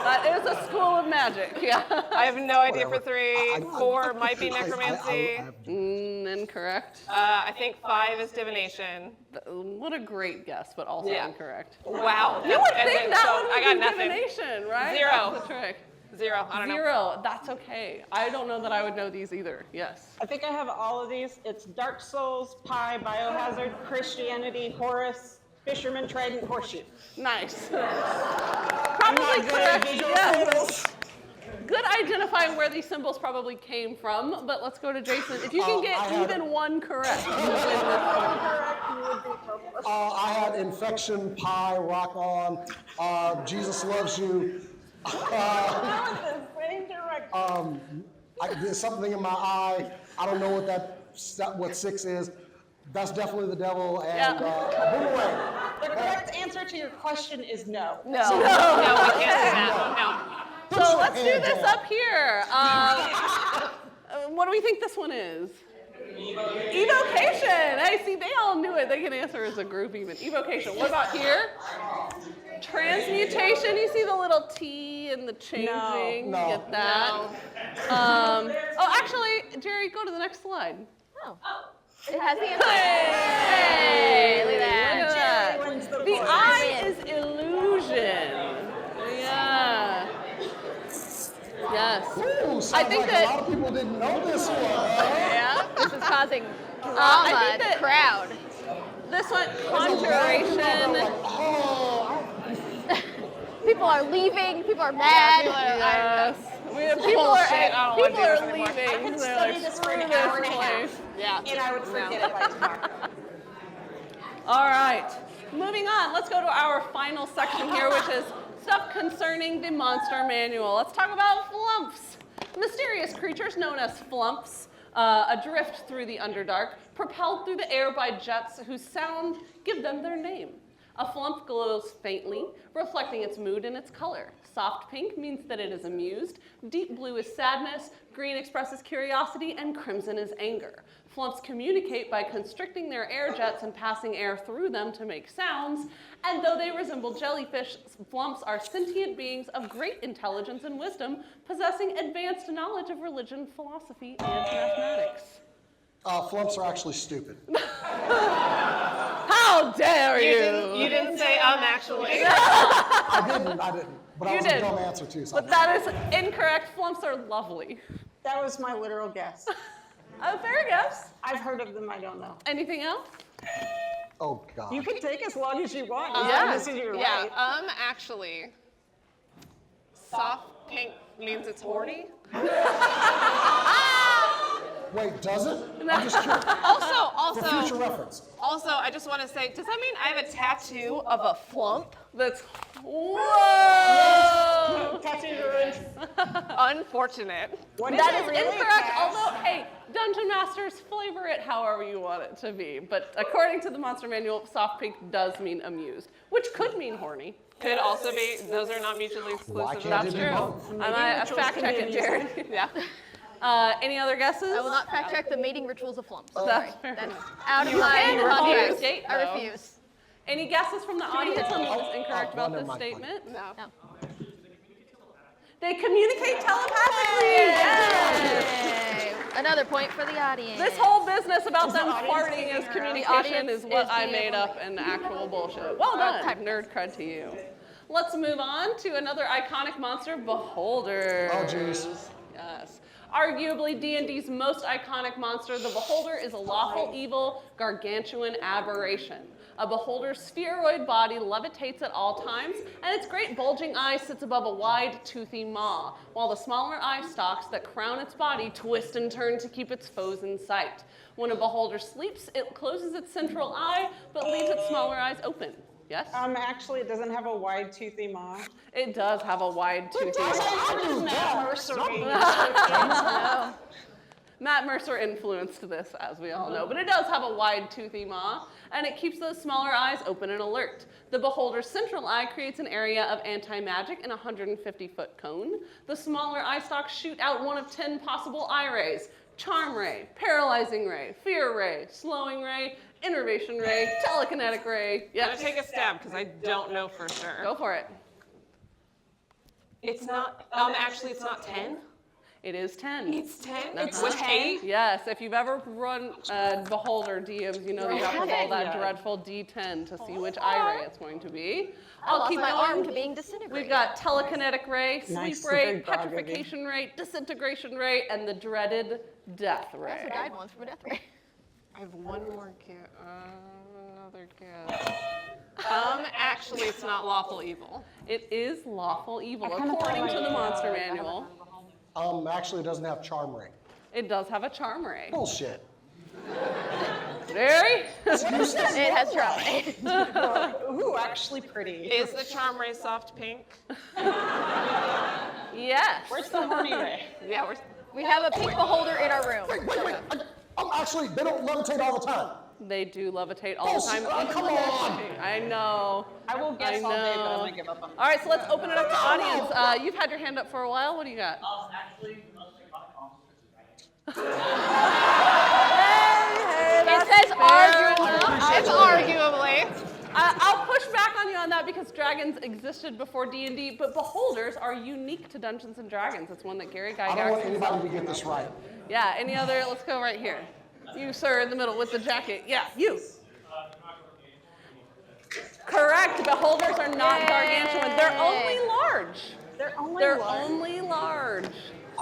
That is a school of magic, yeah. I have no idea for Whatever. 3. 4 might be necromancy. Incorrect. I think 5 is divination. What a great guess, but also Yeah. incorrect. Wow. You would And think then- that so would I got be nothing. divination, right? 0. That's the trick. 0. I don't know. 0. That's okay. I don't know that I would know these either. Yes. I think I have all of these. It's Dark Souls, Pi, Biohazard, Christianity, Horus, Fisherman, Trident, Horseshoe. Nice. Probably not good at correct. visual Yes. symbols. Good identifying where these symbols probably came from, but let's go to Jason. If you can I get had- even 1 correct, you win this one. I had infection, pie, rock on, Jesus loves you. There's something in my eye. I don't know what 6 is. That's definitely the devil. And boomerang. The correct answer to your question is no. No, we can't do that. So let's do this up here. What do we think this one is? Evocation. Hey, see, they all knew it. They can answer as a group even. Evocation. What about here? Transmutation. You see the little T and the changing. No. Get that? Actually, Jerry, go to the next slide. It has the answer. Hey, look at that. Look at that. Jerry wins the The point. eye is illusion. Yeah. Yes. Ooh, sounds I think like that- a lot of people didn't know this one. Yeah. This is causing I drama think in the that- crowd. This one, There's a lot of people out there conjuration. like, oh, People are leaving. People are mad. Yes. People Bullshit. I don't wanna people do are this anymore. leaving. I could They're study like, this for an "Screw hour and a this half. place." Yeah. And I would forget it by tomorrow. All right. Moving on. Let's go to our final section here, which is stuff concerning the monster manual. Let's talk about flumps. Mysterious creatures known as flumps, adrift through the Underdark, propelled through the air by jets whose sound give them their name. A flump glows faintly, reflecting its mood and its color. Soft pink means that it is amused, deep blue is sadness, green expresses curiosity, and crimson is anger. Flumps communicate by constricting their air jets and passing air through them to make sounds, and though they resemble jellyfish, flumps are sentient beings of great intelligence and wisdom, possessing advanced knowledge of religion, philosophy, and mathematics. flumps are actually stupid. How dare you! You didn't say actually. I didn't. But I You was did. a dumb answer too. So But that is incorrect. Flumps are lovely. That was my literal guess. Fair guess. I've heard of them, I don't know. Anything else? oh God. You can take as long as you want. Yeah. This is your Yeah. right. Actually, soft pink means it's horny. Wait, does it? I'm just curious. For Also, future reference. I just want to say, does that mean I have a tattoo of a flump? That's whoa. Tattoo ruined. Unfortunate. What is That it is really, incorrect. Cass? Although, hey, Dungeon Masters, flavor it however you want it to be. But according to the Monster Manual, soft pink does mean amused, which could mean horny. Could also be, those are not mutually Why exclusive. can't That's it be true. both? And I fact check it, Jared. Yeah. Any other guesses? I will not fact check the mating rituals of flumps. That's fair That's enough. out of You my can contract. refuse, I though. refuse. Any guesses from the audience on what is incorrect well, about never this mind. statement? No. No. They communicate telepathically. Yes. Yay. Another point for the audience. This whole business about them audience farting taking as her out? communication The audience is what is I the made up and actual bullshit. Well done. type. Nerd cred to you. Let's move on to another iconic monster, Beholder. Oh, jeez. Yes. Arguably D&D's most iconic monster, the Beholder is a lawful evil, gargantuan aberration. A Beholder's spheroid body levitates at all times, and its great bulging eye sits above a wide, toothy maw, while the smaller eye stalks that crown its body twist and turn to keep its foes in sight. When a Beholder sleeps, it closes its central eye, but leaves its smaller eyes open. Yes? Actually, it doesn't have a wide toothy maw. It does have a wide toothy maw. Matt Mercer. Matt Mercer influenced this, as we all know, but it does have a wide toothy maw, and it keeps those smaller eyes open and alert. The Beholder's central eye creates an area of anti-magic in a 150-foot cone. The smaller eye stalks shoot out one of 10 possible eye rays: Charm Ray, Paralyzing Ray, Fear Ray, Slowing Ray, Innervation Ray, Telekinetic Ray. I'm Yes. gonna take a stab because I don't know for sure. Go for it. It's not. Actually, it's not 10. It is 10. It's 10. It's With 8. Yes, if you've ever run Beholder DMs, you know that you have to roll that Yeah. dreadful D10 to see which eye ray it's going to be. I I'll lost keep my arm going. to being disintegrated. We've got Telekinetic Ray, Sleep Nice, Ray, very brag of you. Petrification Ray, Disintegration Ray, and the dreaded Death That's Ray. the guide ones from a death ray. I have one more guess. Another guess. Actually, it's not lawful evil. It is lawful evil, kinda according thought to the I- Monster Manual. Actually, it doesn't have charm ring. It does have a Charm Ray. Bullshit. Very? It has trauma. Ooh, actually pretty. Is the Charm Ray soft pink? Yes. Where's the horny ray? Yeah, we're. We have a pink beholder in our room. Wait. Actually, they don't levitate all the time. They do levitate all the time. Bullshit. Oh, come on. I know. I will guess all day, but I'm gonna give up on it. All right, so let's open it up to audience. You've had your hand up for a while. What do you got? Actually, most iconic monsters is It says arguably. It's arguably. I'll push back on you on that because dragons existed before D&D, but beholders are unique to Dungeons and Dragons. It's one that Gary I don't want Gygax. anybody to get this right. Yeah. Any other? Let's go right here. You, sir, in the middle with the jacket. Yeah, you. Correct. Beholders are not gargantuan. They're only large. They're only They're large. only large.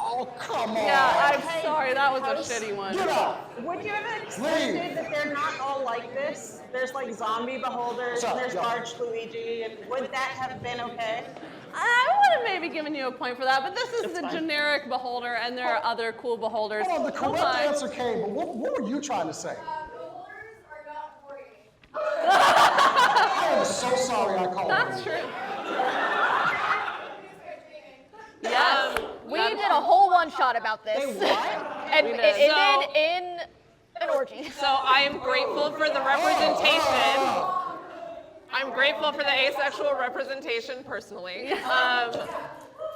Oh, come on. Yeah, I'm sorry, that was a shitty one. Get out. Would you have expected that they're not all like this? There's like zombie beholders, and there's large Luigi, and would that have been okay? I would have maybe given you a point for that, but this is the generic beholder, and there are other cool beholders. Hold on, the correct Hold on. answer came, but what were you trying to say? Beholders are not board games. I am so sorry I called That's you. true. Yes. We did a whole one-shot about this. And We it did. ended in an orgy. So I am grateful for the representation. I'm grateful for the asexual representation personally.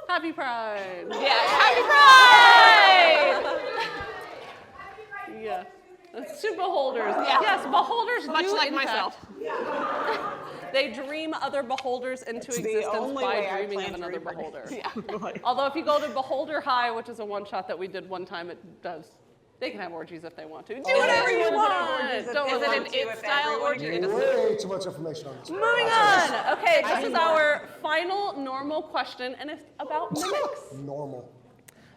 Happy Pride. Yeah, happy Pride! Yeah. Two beholders. Yes, beholders Much do like in myself. fact- They dream other beholders into existence only by way I dreaming plan of to another reproduce. beholder. Although if you go to Beholder High, which is a one-shot that we did one time, it does. They can have orgies if they want to. Do whatever you Everyone can have want. orgies if Don't they Is it worry. an want to, it if style everyone orgy? can. Way too much information on this. Moving on. Okay, this is our final normal question, and it's about mimics. Normal.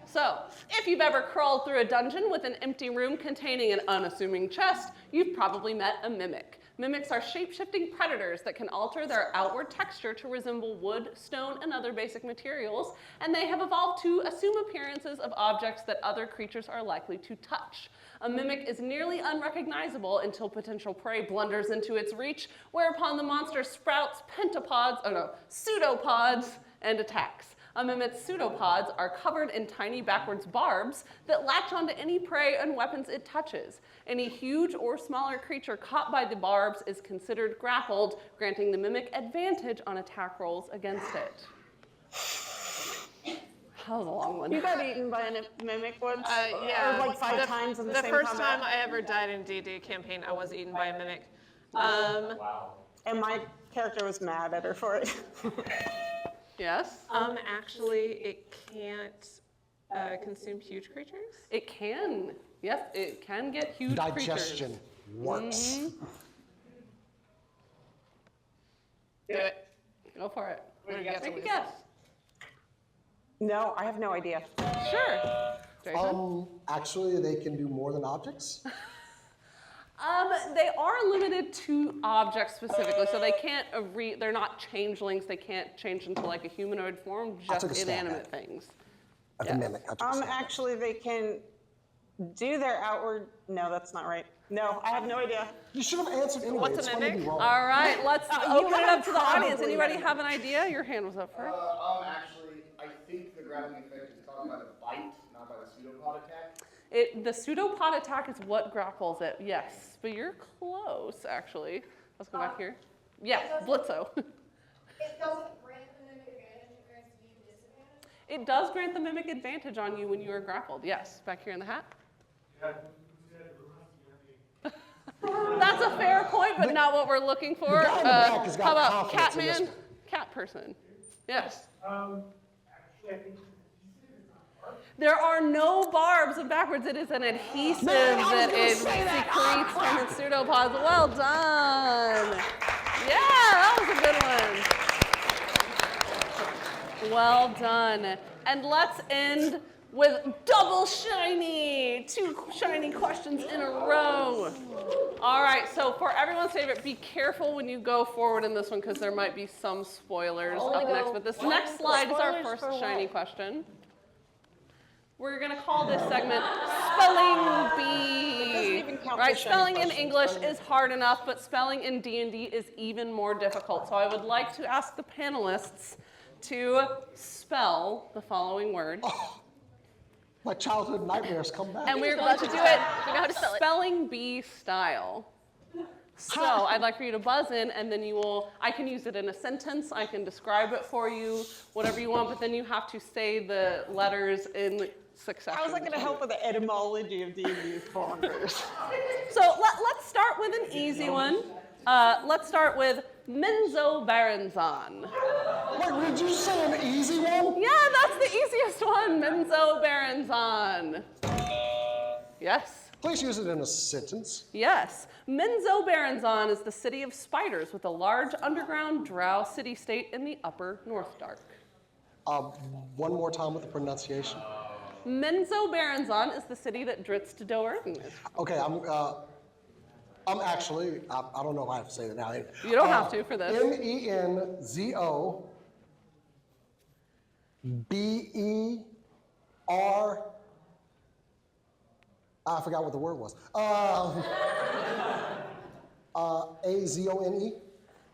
So, if you've ever crawled through a dungeon with an empty room containing an unassuming chest, you've probably met a mimic. Mimics are shape-shifting predators that can alter their outward texture to resemble wood, stone, and other basic materials, and they have evolved to assume appearances of objects that other creatures are likely to touch. A mimic is nearly unrecognizable until potential prey blunders into its reach, whereupon the monster sprouts pseudopods and attacks. A mimic's pseudopods are covered in tiny backwards barbs that latch onto any prey and weapons it touches. Any huge or smaller creature caught by the barbs is considered grappled, granting the mimic advantage on attack rolls against it. That was a long one. You got eaten by a mimic once? Yeah. Or like five times in the same The first combat? time I ever died in D&D campaign, I was eaten by a mimic. And my character was mad at her for it. Yes? Actually, it can't consume huge creatures. It can. Yes, it can get huge Digestion creatures. works. Do it. Go for it. What do you got to Take a lose? guess. No, I have no idea. Sure. Jason? Actually, they can do more than objects. They are limited to objects specifically, so they can't, they're not changelings, they can't change into like a humanoid form, I'll take just a stab inanimate at things. At the mimic. I took a stab. Actually, they can do their outward. No, that's not right. No, I have no idea. You should have answered anyway. What's a It's fun to be mimic? wrong. All right, let's you open it have up to the audience. probably Anybody read have an idea? Your hand was up first. Actually, I think the grabbing effect is talking about a bite, not about a pseudopod attack. The pseudopod attack is what grapples it, yes. But you're close, actually. Let's go back here. Yeah, Blitzo. It doesn't grant the mimic advantage, it grants you disadvantage. It does grant the mimic advantage on you when you are grappled, yes. Back here in the hat. That's a fair point, but not what we're looking for. guy in the back has got How about confidence in this Catman? one. Cat person. Yes. Actually, I think There are no barbs and backwards. It is an adhesive that it secretes from its pseudopods. Well done. Yeah, that was a good one. Well done. And let's end with double shiny. 2 shiny questions in a row. All right, so for everyone's favorite, be careful when you go forward in this one because there might be some spoilers up next. But this next slide is our first shiny question. We're gonna call this segment Spelling Bee. even count Right, for shiny spelling in questions, English doesn't it? is hard enough, but spelling in D&D is even more difficult. So I would like to ask the panelists to spell the following word. My childhood nightmares come back. And we're going to do it You know how to spell it. spelling bee style. So I'd like for you to buzz in, and then you will, I can use it in a sentence, I can describe it for you, whatever you want, but then you have to say the letters in succession. How is that going to help with the etymology of D&D bonkers? So let's start with an easy one. Let's start with Menzoberranzan. Wait, did you say an easy one? Yeah, that's the easiest one, Menzoberranzan. Yes. Please use it in a sentence. Yes. Menzoberranzan is the city of spiders with a large underground drow city-state in the upper North Dark. One more time with the pronunciation. Menzoberranzan is the city that Dritz-Do'Urden is. Okay, I'm actually, I don't know if I have to say that now. You don't have to for this. M-E-N-Z-O-B-E-R, I forgot what the word was. A-Z-O-N-E?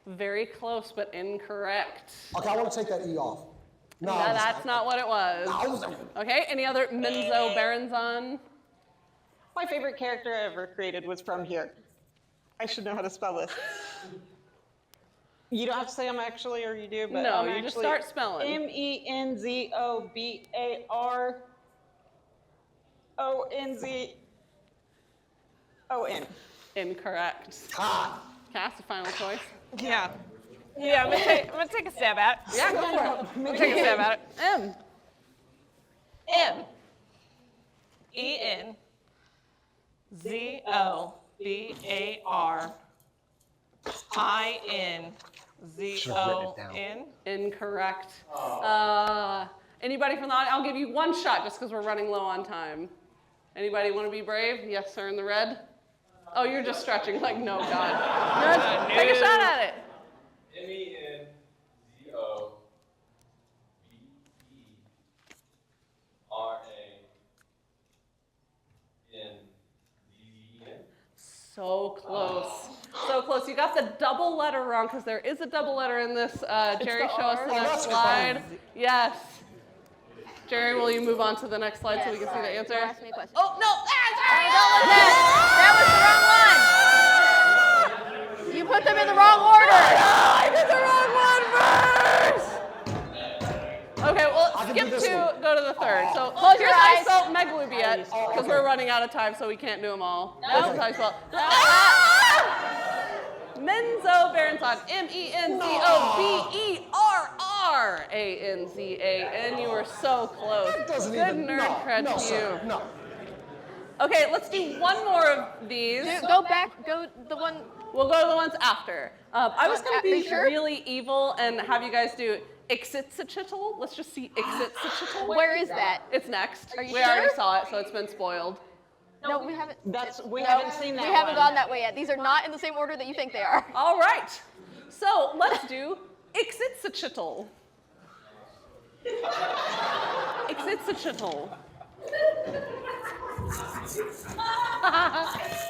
Very close, but incorrect. Okay, I want to take that E off. No, No, that's not what it was. No. Okay, any other Menzoberranzan? My favorite character I ever created was from here. I should know how to spell this. You don't have to say I'm actually, or you do, but No, I'm you actually just start spelling. Menzoberranzon. Incorrect. Ah, Cass, the final choice. Yeah. Yeah, I'm gonna take a stab at it. Yeah, go for it. I'm gonna take a stab at it. M. M-E-N-Z-O-B-A-R-I-N-Z-O-N. Incorrect. Anybody from the audience? I'll give you one shot just because we're running low on time. Anybody want to be brave? Yes, sir, in the red. Oh, you're just stretching like no God. Good. Take a shot at it. MENZOBERANZEN. So close. So close. You got the double letter wrong because there is a double letter in this. Jerry, show us the next slide. Yes. Jerry, will you move on to the next slide so we can see the answer? Ask me a question. Oh, no. Sorry. Don't look at that was the wrong one. You put them in the wrong order. I did the wrong one first. Okay, well, skip two, go to the third. So Close your here's how you eyes. spell Megalobiet, because we're running out of time, so we can't do them all. This is how you spell. Menzoberranzan, M-E-N-Z-O-B-E-R-R-A-N-Z-A-N. You were so close. that doesn't Good even, nerd cred no, to sir, you. no. Okay, let's do one more of these. Go back. Go the one. We'll go to the ones after. I was going to Are you be sure? really evil and have you guys do Ixitsachitl. Let's just see Ixitsachitl. Where is that? It's next. Are you We already sure? saw it, so it's been spoiled. No, we haven't. We haven't seen that We haven't one. gone that way yet. These are not in the same order that you think they are. All right. So let's do Ixitsachitl. Ixitsachitl. Jason,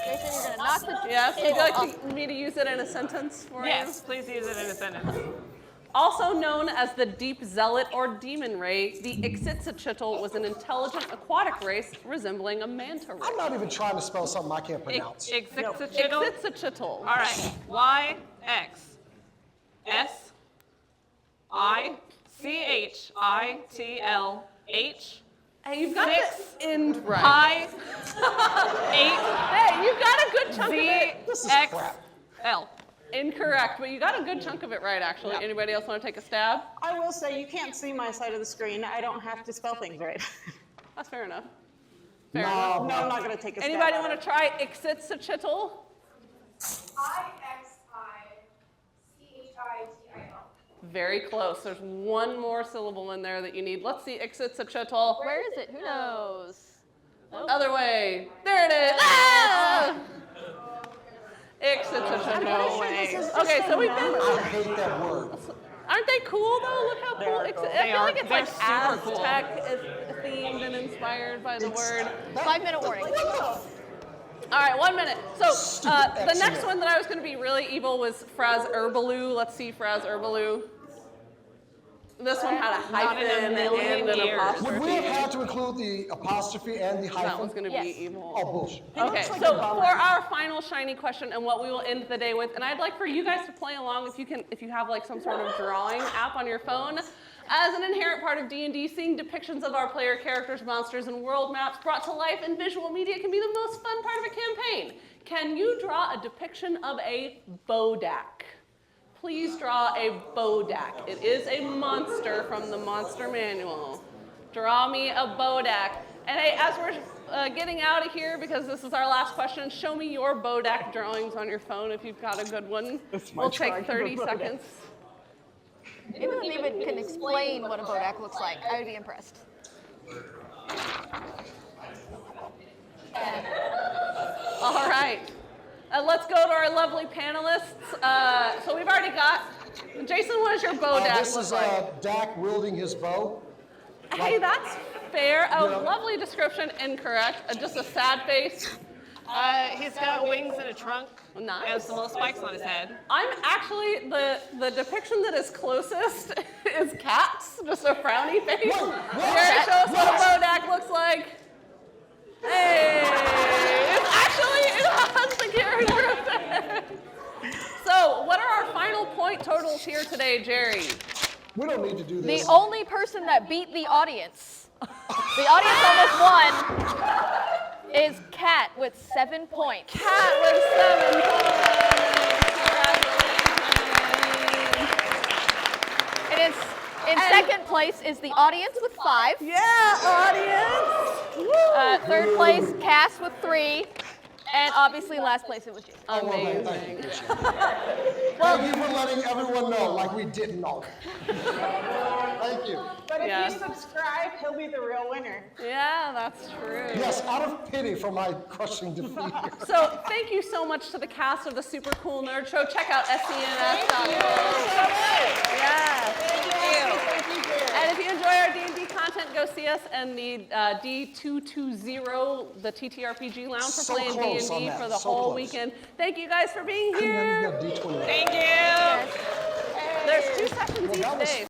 you're gonna knock the Yes, would you table like off. me to use it in a sentence for you? Yes, please use it in a sentence. Also known as the deep zealot or demon ray, the Ixitsachitl was an intelligent aquatic race resembling a manta ray. I'm not even trying to spell something I can't pronounce. Ixitsachitl. Ixitsachitl. All right. Y-X-S-I-C-H-I-T-L-H. Hey, you've got Six. the end right. Hey, you've got a good chunk of it. This is crap. Z-X-L. Incorrect, but you got a good chunk of it right, actually. Anybody else want to take a stab? I will say you can't see my side of the screen. I don't have to spell things right. That's fair enough. Fair enough. No, I'm not going to take a stab. Anybody at want it. to try Ixitsachitl? I-X-I-C-H-I-T-I-L. Very close. There's one more syllable in there that you need. Let's see Ixitsachitl. Where is it? Who knows? Other way. There it is. Ah! Ixitsachitl. No way. Okay, so we've been. I hate that word. Aren't they cool though? Look how cool. I feel like it's like They're super cool. Aztec themed and inspired by the word. 5-minute warning. All right, 1 minute. So the next excellent. one that I was going to be really evil was Fraz Herbaloo. Let's see Fraz Herbaloo. This one had a hyphen in a and million an years. apostrophe. Would we have had to include the apostrophe and the hyphen? That was going to Yes. be evil. Oh, bullshit. Okay, looks like so a bummer. for our final shiny question and what we will end the day with, and I'd like for you guys to play along if you have like some sort of drawing app on your phone. As an inherent part of D&D, seeing depictions of our player characters, monsters, and world maps brought to life in visual media can be the most fun part of a campaign. Can you draw a depiction of a Bodak? Please draw a Bodak. It is a monster from the Monster Manual. Draw me a Bodak. And hey, as we're getting out of here, because this is our last question, show me your Bodak drawings on your phone if you've got a good one. We'll take 30 seconds. Anyone even can explain what a Bodak looks like. I would be impressed. All right. Let's go to our lovely panelists. So we've already got, Jason, what does your bow dash This look is like? Dak wielding his bow. Hey, that's fair. A lovely description, incorrect. Just a sad face. He's got wings and a trunk. Nice. And some little spikes on his head. I'm actually, the depiction that is closest is Cat's, just a frowny face. Jerry, show us what a bow dash looks like. Hey, it has the character effect. So, what are our final point totals here today, Jerry? We don't need to do The this. only person that beat the audience almost won, is Kat with 7 points. Cat with 7 points. It is in second place is the audience with 5. Yeah, audience. Third place, Cass with 3. And obviously last place it was you. Oh, well, thank you. Thank you for letting everyone know, like we didn't know. Thank you. But if Yes. you subscribe, he'll be the real winner. Yeah, that's true. Yes, out of pity for my crushing defeat. So thank you so much to the cast of the Super Cool Nerd Show. Check out SCNS.com. Yeah. Thank you. And if you enjoy our D&D content, go see us in the D220, the TTRPG Lounge for So playing close on D&D that, for the so whole close. weekend. Thank you guys for being Yeah, here. D20. Thank you. There's 2 sessions Well, each that was day.